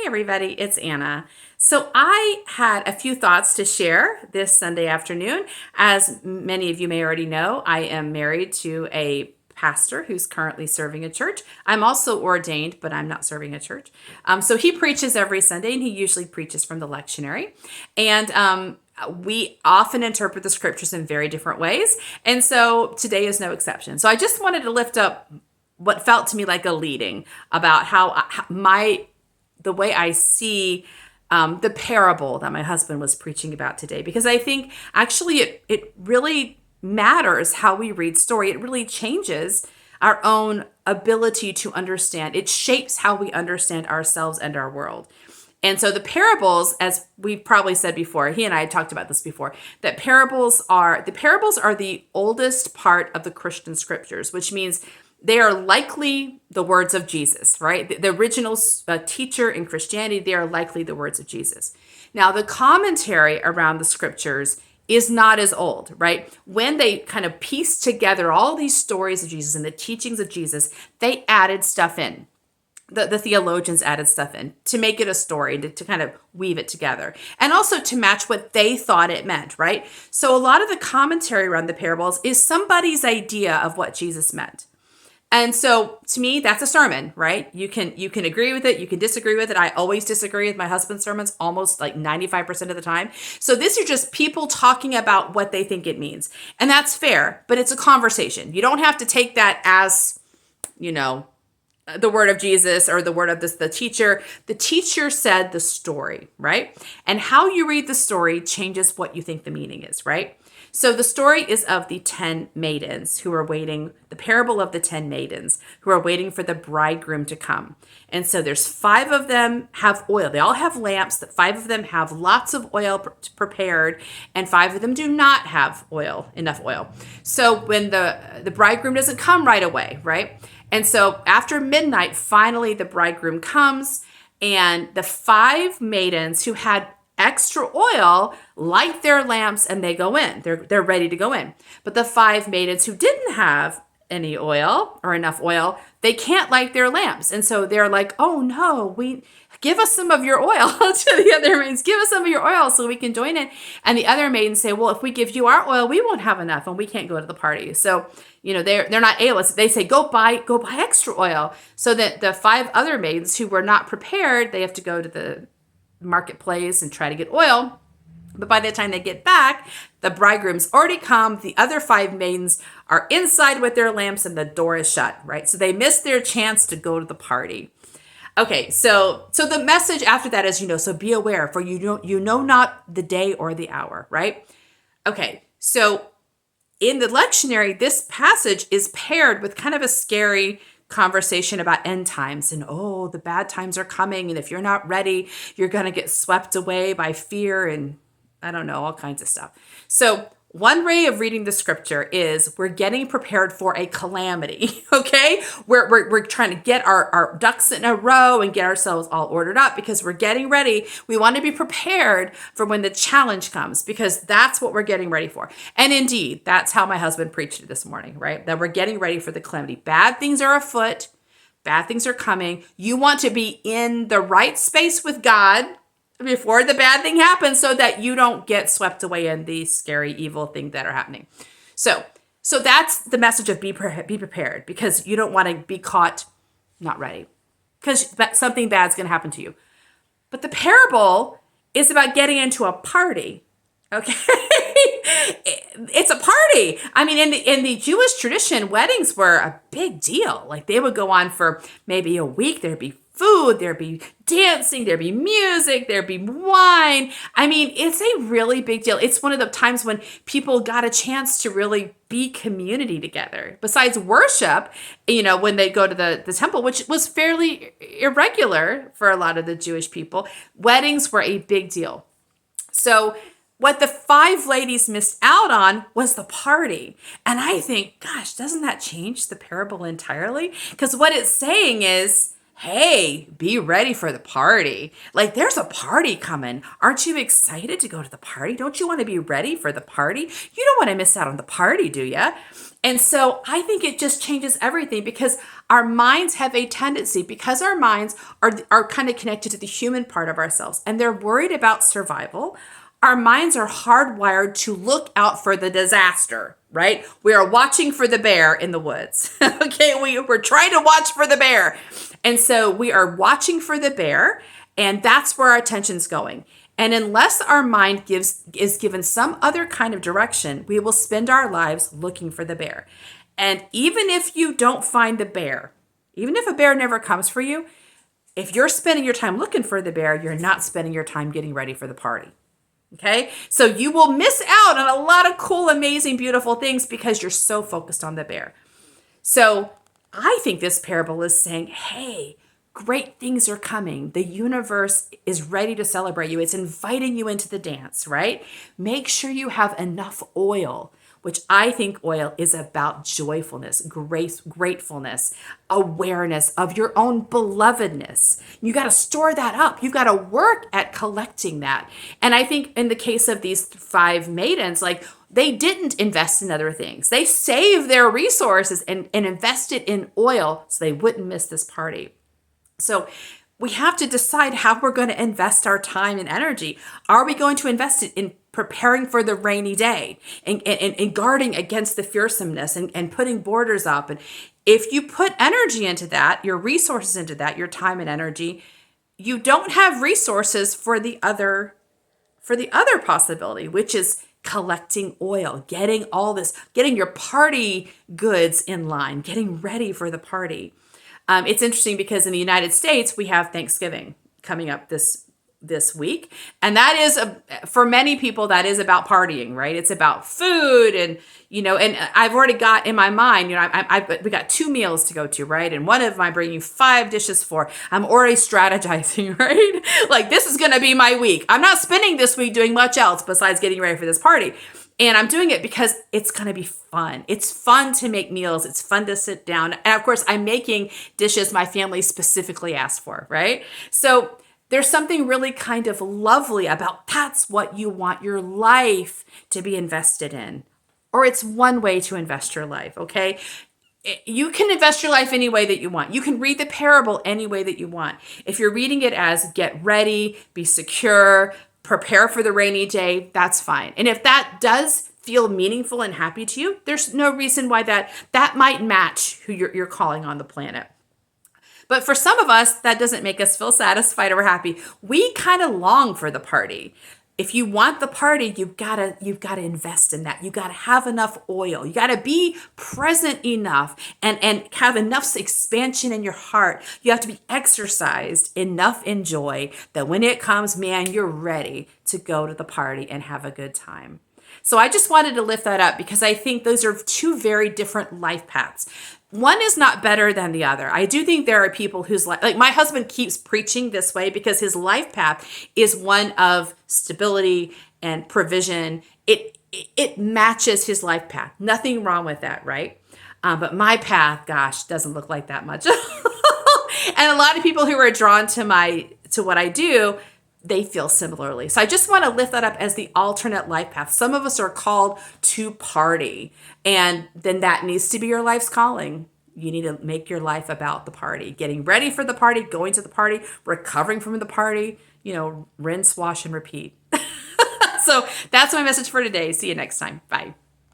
everybody, it's Anna. So I had a few thoughts to share this Sunday afternoon. As many of you may already know, I am married to a pastor who's currently serving a church. I'm also ordained, but I'm not serving a church. So he preaches every Sunday, and he usually preaches from the lectionary. And we often interpret the scriptures in very different ways. And so today is no exception. So I just wanted to lift up what felt to me like a leading about how the way I see the parable that my husband was preaching about today, because I think actually it really matters how we read story. It really changes our own ability to understand. It shapes how we understand ourselves and our world. And so the parables, as we've probably said before, he and I had talked about this before, that parables are the oldest part of the Christian scriptures, which means they are likely the words of Jesus, right? The original teacher in Christianity, they are likely the words of Jesus. Now, the commentary around the scriptures is not as old, right? When they kind of pieced together all these stories of Jesus and the teachings of Jesus, they added stuff in. The theologians added stuff in to make it a story, to kind of weave it together, and also to match what they thought it meant, right? So a lot of the commentary around the parables is somebody's idea of what Jesus meant. And so to me, that's a sermon, right? You can agree with it. You can disagree with it. I always disagree with my husband's sermons almost like 95% of the time. So this is just people talking about what they think it means. And that's fair, but it's a conversation. You don't have to take that as, the word of Jesus or the word of the teacher. The teacher said the story, right? And how you read the story changes what you think the meaning is, right? So the story is of the 10 maidens who are waiting, the parable of the 10 maidens who are waiting for the bridegroom to come. And so there's 5 of them have oil. They all have lamps. That 5 of them have lots of oil prepared, and 5 of them do not have enough oil. So when the bridegroom doesn't come right away, right? And so after midnight, finally the bridegroom comes, and the 5 maidens who had extra oil light their lamps and they go in. They're ready to go in. But the 5 maidens who didn't have any oil or enough oil, they can't light their lamps. And so they're like, oh no, give us some of your oil. To the other maidens, give us some of your oil so we can join in. And the other maidens say, well, if we give you our oil, we won't have enough and we can't go to the party. So, they're not able. They say, go buy extra oil. So that the 5 other maidens who were not prepared, they have to go to the marketplace and try to get oil. But by the time they get back, the bridegroom's already come. The other 5 maidens are inside with their lamps and the door is shut, right? So they missed their chance to go to the party. Okay, so the message after that is, so be aware, for you know not the day or the hour, right? Okay, so in the lectionary, this passage is paired with kind of a scary conversation about end times and, the bad times are coming. And if you're not ready, you're going to get swept away by fear and I don't know, all kinds of stuff. So one way of reading the scripture is we're getting prepared for a calamity, okay? We're trying to get our ducks in a row and get ourselves all ordered up because we're getting ready. We want to be prepared for when the challenge comes because that's what we're getting ready for. And indeed, that's how my husband preached it this morning, right? That we're getting ready for the calamity. Bad things are afoot. Bad things are coming. You want to be in the right space with God before the bad thing happens so that you don't get swept away in the scary, evil things that are happening. So that's the message of be prepared because you don't want to be caught not ready because something bad's going to happen to you. But the parable is about getting into a party, okay? It's a party. I mean, in the Jewish tradition, weddings were a big deal. Like they would go on for maybe a week. There'd be food, there'd be dancing, there'd be music, there'd be wine. I mean, it's a really big deal. It's one of the times when people got a chance to really be community together. Besides worship, when they go to the temple, which was fairly irregular for a lot of the Jewish people, weddings were a big deal. So what the 5 ladies missed out on was the party. And I think, gosh, doesn't that change the parable entirely? Because what it's saying is, hey, be ready for the party. Like there's a party coming. Aren't you excited to go to the party? Don't you want to be ready for the party? You don't want to miss out on the party, do you? And so I think it just changes everything because our minds have a tendency, because our minds are kind of connected to the human part of ourselves and they're worried about survival. Our minds are hardwired to look out for the disaster, right? We are watching for the bear in the woods. Okay, we're trying to watch for the bear. And so we are watching for the bear, and that's where our attention's going. And unless our mind is given some other kind of direction, we will spend our lives looking for the bear. And even if you don't find the bear, even if a bear never comes for you, if you're spending your time looking for the bear, you're not spending your time getting ready for the party. Okay, so you will miss out on a lot of cool, amazing, beautiful things because you're so focused on the bear. So I think this parable is saying, hey, great things are coming. The universe is ready to celebrate you. It's inviting you into the dance, right? Make sure you have enough oil, which I think oil is about joyfulness, grace, gratefulness, awareness of your own belovedness. You got to store that up. You got to work at collecting that. And I think in the case of these 5 maidens, like they didn't invest in other things. They saved their resources and invested in oil so they wouldn't miss this party. So we have to decide how we're going to invest our time and energy. Are we going to invest it in preparing for the rainy day and guarding against the fearsomeness and putting borders up? And if you put energy into that, your resources into that, your time and energy, you don't have resources for the other possibility, which is collecting oil, getting your party goods in line, getting ready for the party. It's interesting because in the United States, we have Thanksgiving coming up this week. And that is, for many people, that is about partying, right? It's about food and I've already got in my mind, we got 2 meals to go to, right? And one of them I'm bringing 5 dishes for. I'm already strategizing, right? Like this is going to be my week. I'm not spending this week doing much else besides getting ready for this party. And I'm doing it because it's going to be fun. It's fun to make meals. It's fun to sit down. And of course, I'm making dishes my family specifically asked for, right? So there's something really kind of lovely about that's what you want your life to be invested in. Or it's one way to invest your life, okay? You can invest your life any way that you want. You can read the parable any way that you want. If you're reading it as get ready, be secure, prepare for the rainy day, that's fine. And if that does feel meaningful and happy to you, there's no reason why that might match who you're calling on the planet. But for some of us, that doesn't make us feel satisfied or happy. We kind of long for the party. If you want the party, you've got to invest in that. You got to have enough oil. You got to be present enough and have enough expansion in your heart. You have to be exercised enough in joy that when it comes, man, you're ready to go to the party and have a good time. So I just wanted to lift that up because I think those are 2 very different life paths. One is not better than the other. I do think there are people whose life, like my husband keeps preaching this way because his life path is one of stability and provision. It matches his life path. Nothing wrong with that, right? But my path, gosh, doesn't look like that much. And a lot of people who are drawn to what I do, they feel similarly. So I just want to lift that up as the alternate life path. Some of us are called to party, and then that needs to be your life's calling. You need to make your life about the party, getting ready for the party, going to the party, recovering from the party, rinse, wash, and repeat. So that's my message for today. See you next time. Bye.